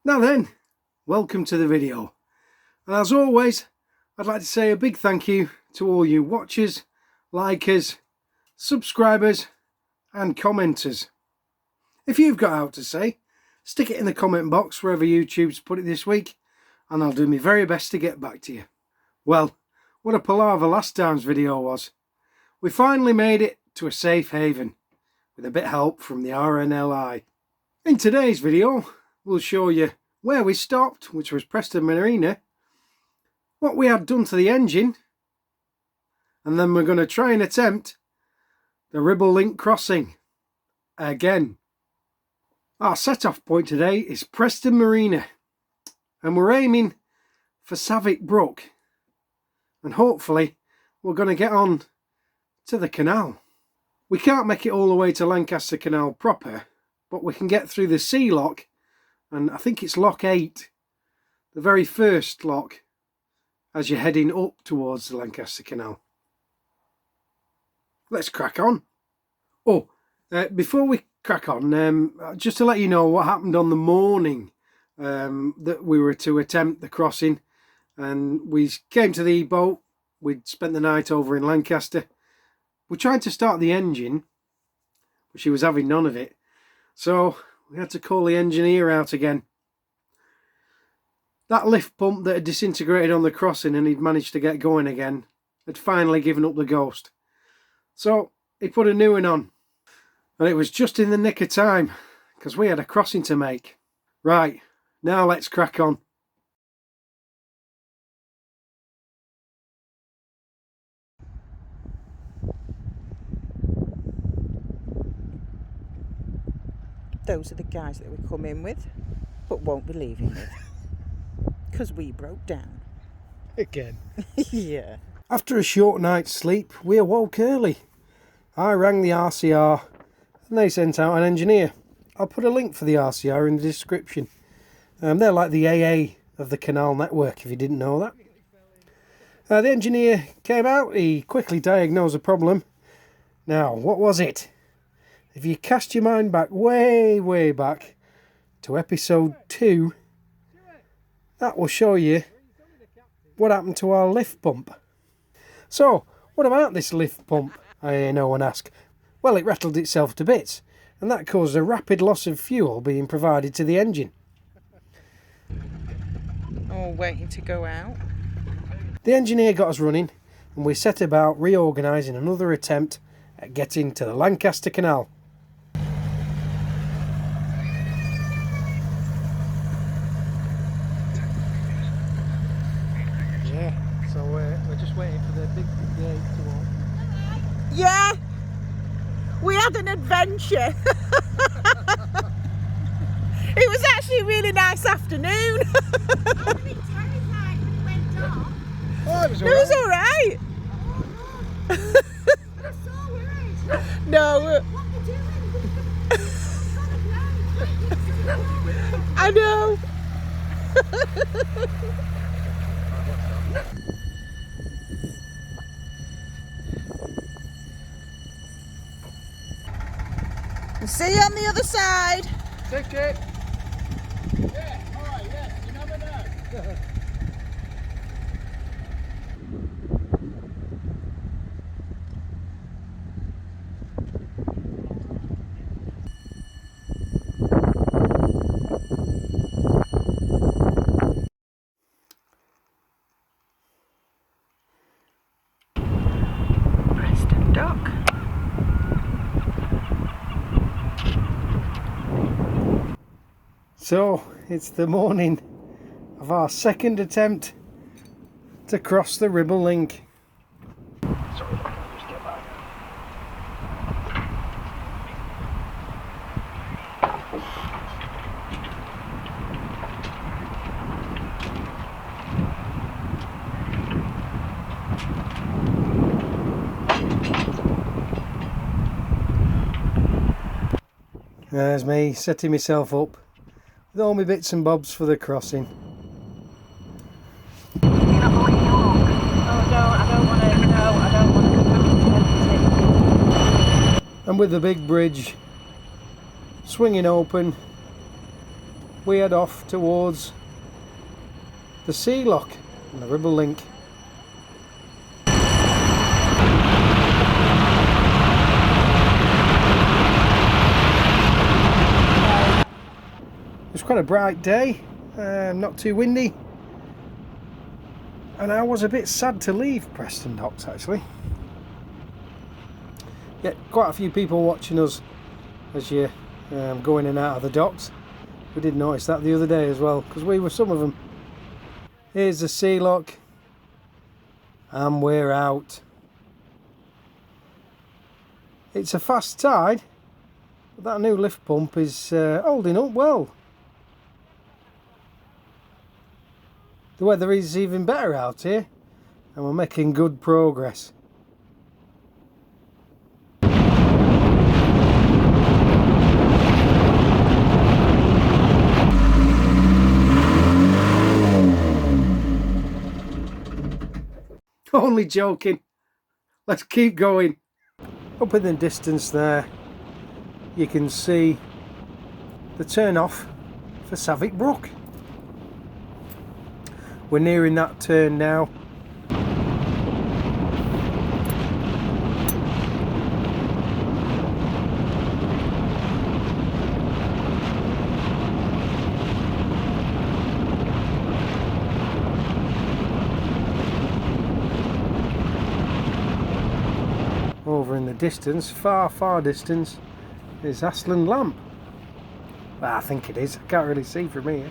Now then, welcome to the video, and as always I'd like to say a big thank you to all you watchers, likers, subscribers and commenters. If you've got out to say, stick it in the comment box wherever YouTube's put it this week, and I'll do my very best to get back to you. Well, what a palaver last time's video was. We finally made it to a safe haven, with a bit of help from the RNLI. In today's video, we'll show you where we stopped, which was Preston Marina, what we had done to the engine, and then we're going to try and attempt the Ribble link crossing again. Our set-off point today is Preston Marina, and we're aiming for Brook, and hopefully we're going to get on to the canal. We can't make it all the way to Lancaster Canal proper, but we can get through the sea lock, and I think it's lock 8, the very first lock as you're heading up towards the Lancaster Canal. Let's crack on. Before we crack on, just to let you know what happened on the morning that we were to attempt the crossing, and we came to the boat. We'd spent the night over in Lancaster. We tried to start the engine, but she was having none of it, so we had to call the engineer out again. That lift pump that had disintegrated on the crossing and he'd managed to get going again had finally given up the ghost. So he put a new one on, and it was just in the nick of time because we had a crossing to make. Right, now let's crack on. Those are the guys that we come in with, but won't be leaving with, because we broke down. Again. Yeah. After a short night's sleep, we awoke early. I rang the RCR and they sent out an engineer. I'll put a link for the RCR in the description. They're like the AA of the Canal network, if you didn't know that. The engineer came out, he quickly diagnosed the problem. Now, what was it? If you cast your mind back, way back to episode 2, that will show you what happened to our lift pump. So, what about this lift pump, I hear no one ask? Well, it rattled itself to bits, and that caused a rapid loss of fuel being provided to the engine. Oh, waiting to go out. The engineer got us running, and we set about reorganising another attempt at getting to the Lancaster Canal. So we're just waiting for the big gate to open. Yeah, we had an adventure. It was actually a really nice afternoon. I was a bit terrified when it went dark. Oh, it was It was all right. Oh, Lord. I was so worried. No, What are you doing? I know. See you on the other side. Take it. Yeah, alright, yes, you never know. Preston Dock. So, it's the morning of our second attempt to cross the Ribble link. Sorry, just get back. There's me setting myself up with all my bits and bobs for the crossing. Oh, no, I don't want to. No, I don't want to. And with the big bridge swinging open, we head off towards the sea lock and the Ribble link. It's quite a bright day, not too windy, and I was a bit sad to leave Preston Docks actually. Yeah, quite a few people watching us as you go in and out of the docks. We did notice that the other day as well, because we were some of them. Here's the sea lock, and we're out. It's a fast tide, but that new lift pump is holding up well. The weather is even better out here, and we're making good progress. Only joking. Let's keep going. Up in the distance there, you can see the turn off for Brook. We're nearing that turn now. Over in the distance, far distance, is Ashland Lamp. Well, I think it is. I can't really see from here.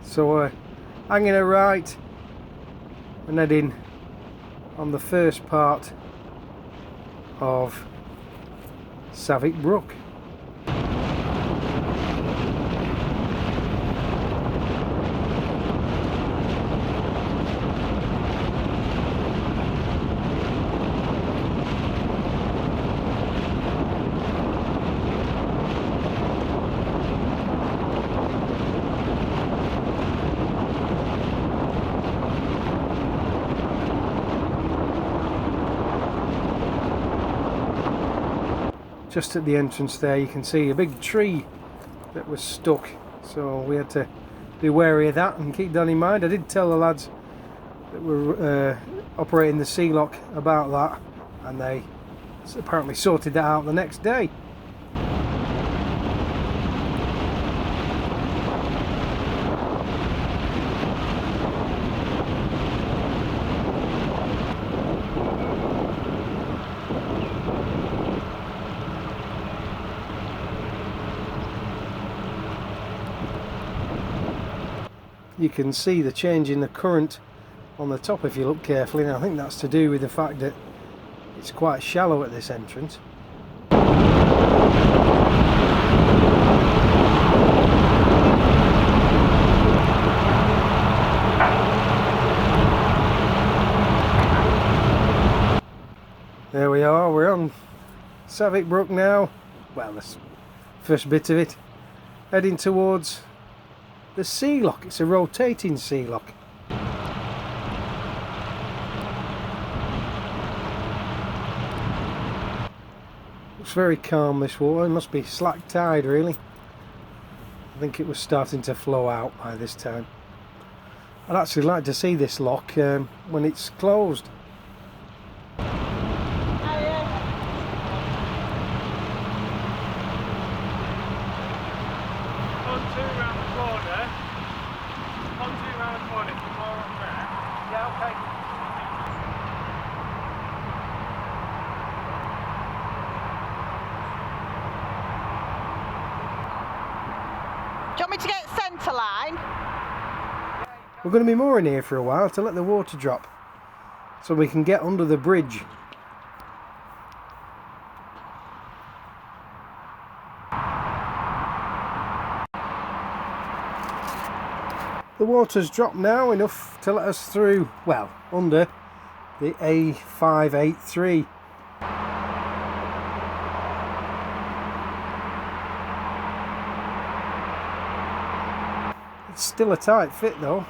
So hanging a right and heading on the first part of Brook. Just at the entrance there you can see a big tree that was stuck, so we had to be wary of that and keep that in mind. I did tell the lads that were operating the sea lock about that, and they apparently sorted that out the next day. You can see the change in the current on the top if you look carefully, and I think that's to do with the fact that it's quite shallow at this entrance. There we are, we're on Brook now. Well, that's the first bit of it. Heading towards the sea lock. It's a rotating sea lock. Looks very calm, this water. It must be slack tide really. I think it was starting to flow out by this time. I'd actually like to see this lock when it's closed. Do you want me to get centre line? We're going to be mooring here for a while to let the water drop so we can get under the bridge. The water's dropped now enough to let us through, well, under the A583. It's still a tight fit though.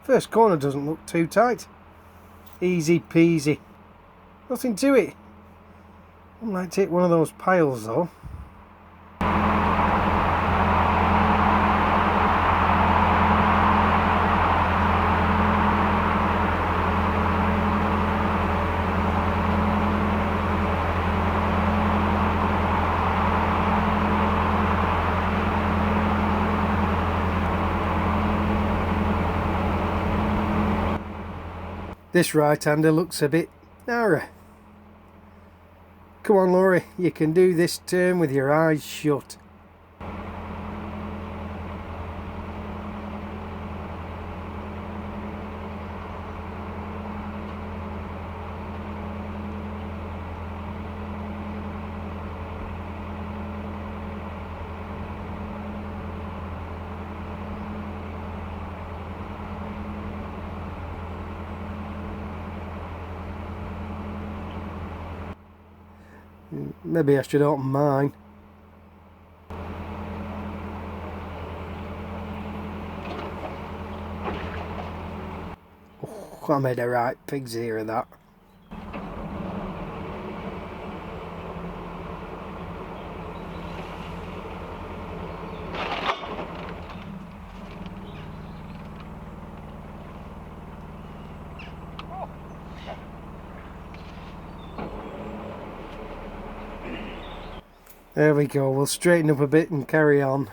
First corner doesn't look too tight. Easy peasy. Nothing to it. I might take one of those piles though. This right-hander looks a bit narrow. Come on, Laurie, you can do this turn with your eyes shut. Maybe I should open mine. Oh, I made a right pig's ear of that. There we go, we'll straighten up a bit and carry on.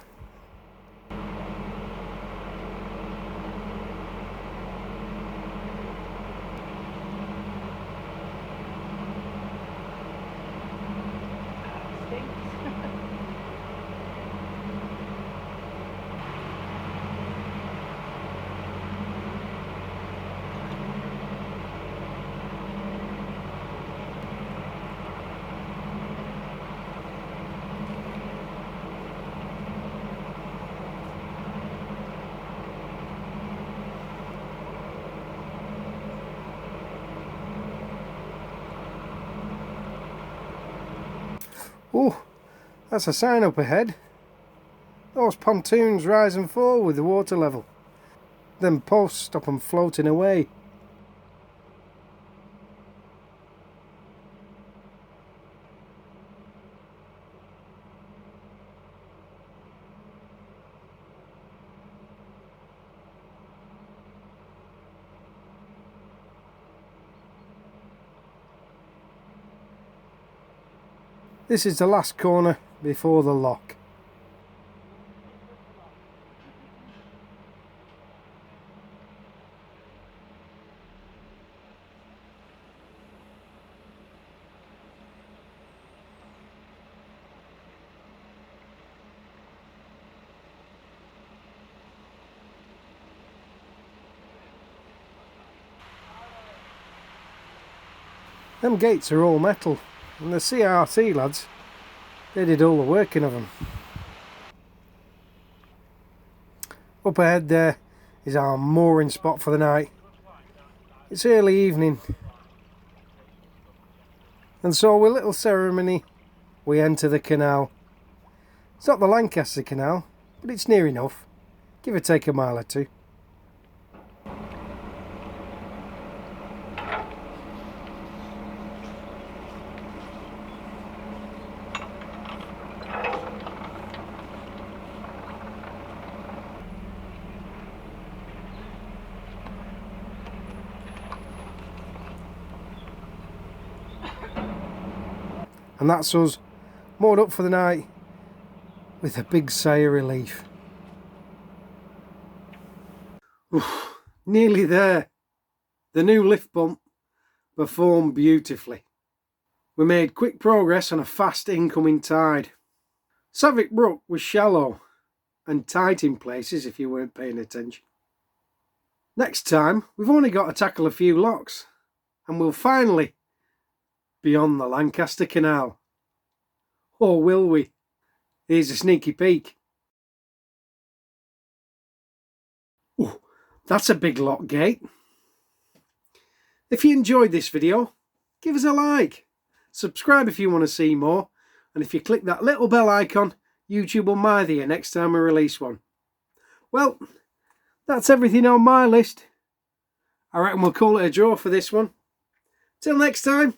Oh, that's a sign up ahead. Those pontoons rise and fall with the water level. Them posts stop them floating away. This is the last corner before the lock. Them gates are all metal. And the CRT lads, they did all the working of them. Up ahead there is our mooring spot for the night. It's early evening. And so with little ceremony we enter the canal. It's not the Lancaster Canal, but it's near enough. Give or take a mile or two. And that's us moored up for the night with a big sigh of relief. Oof, nearly there. The new lift pump performed beautifully. We made quick progress on a fast incoming tide. Brook was shallow and tight in places if you weren't paying attention. Next time we've only got to tackle a few locks and we'll finally be on the Lancaster Canal. Or will we? Here's a sneaky peek. Ooh, that's a big lock gate. If you enjoyed this video, give us a like. Subscribe if you want to see more. And if you click that little bell icon, YouTube will mither you next time I release one. Well, that's everything on my list. I reckon we'll call it a draw for this one. Till next time.